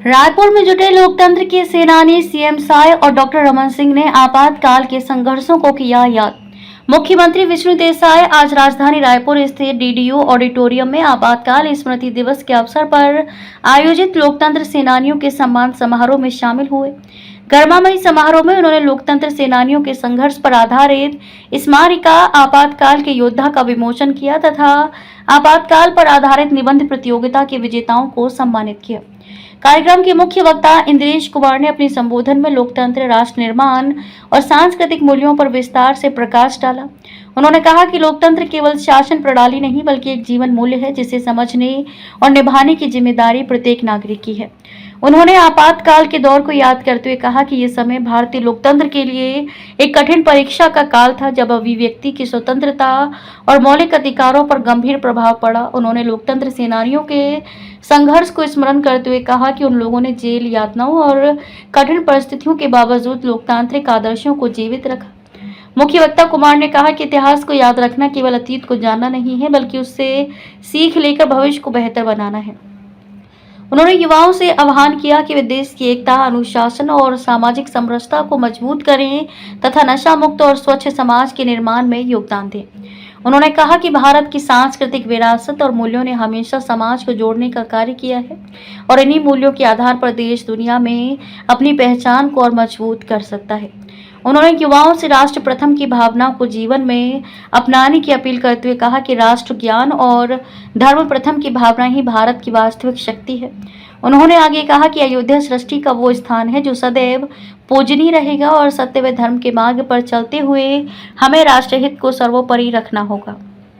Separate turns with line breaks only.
रायपुर में जुटे लोकतंत्र के सेनानी सीएम साय और डॉक्टर रमन सिंह ने आपातकाल के संघर्षों को किया याद। मुख्यमंत्री विष्णु देसाई आज राजधानी रायपुर स्थित डीडीयू ऑडिटोरियम में आपातकाल स्मृति दिवस के अवसर पर आयोजित लोकतंत्र सेनानियों के सम्मान समारोह में शामिल हुए। गर्मामयी समारोह में उन्होंने लोकतंत्र सेनानियों के संघर्ष पर आधारित स्मारिका आपातकाल के योद्धा का विमोचन किया तथा आपातकाल पर आधारित निबंध प्रतियोगिता के विजेताओं को सम्मानित किया। कार्यक्रम के मुख्य वक्ता इंद्रेश कुमार ने अपने संबोधन में लोकतंत्र, राष्ट्र निर्माण और सांस्कृतिक मूल्यों पर विस्तार से प्रकाश डाला। उन्होंने कहा कि लोकतंत्र केवल शासन प्रणाली नहीं बल्कि एक जीवन मूल्य है जिसे समझने और निभाने की जिम्मेदारी प्रत्येक नागरिक की है। उन्होंने आपातकाल के दौर को याद करते हुए कहा कि ये समय भारतीय लोकतंत्र के लिए एक कठिन परीक्षा का काल था, जब अभिव्यक्ति की स्वतंत्रता और मौलिक अधिकारों पर गंभीर प्रभाव पड़ा। उन्होंने लोकतंत्र सेनानियों के संघर्ष को स्मरण करते हुए कहा कि उन लोगों ने जेल, यातनाओं और कठिन परिस्थितियों के बावजूद लोकतांत्रिक आदर्शों को जीवित रखा। मुख्य वक्ता कुमार ने कहा कि इतिहास को याद रखना केवल अतीत को जानना नहीं है बल्कि उससे सीख लेकर भविष्य को बेहतर बनाना है। उन्होंने युवाओं से आह्वान किया कि वे देश की एकता, अनुशासन और सामाजिक समरसता को मजबूत करें तथा नशा मुक्त और स्वच्छ समाज के निर्माण में योगदान दें। उन्होंने कहा कि भारत की सांस्कृतिक विरासत और मूल्यों ने हमेशा समाज को जोड़ने का कार्य किया है और इन्हीं मूल्यों के आधार पर देश दुनिया में अपनी पहचान को और मजबूत कर सकता है। उन्होंने युवाओं से राष्ट्र प्रथम की भावना को जीवन में अपनाने की अपील करते हुए कहा कि राष्ट्र, ज्ञान और धर्म प्रथम की भावना ही भारत की वास्तविक शक्ति है। उन्होंने आगे कहा कि अयोध्या सृष्टि का वो स्थान है जो सदैव पूजनीय रहेगा और सत्य व धर्म के मार्ग पर चलते हुए हमें राष्ट्रहित को सर्वोपरि रखना होगा।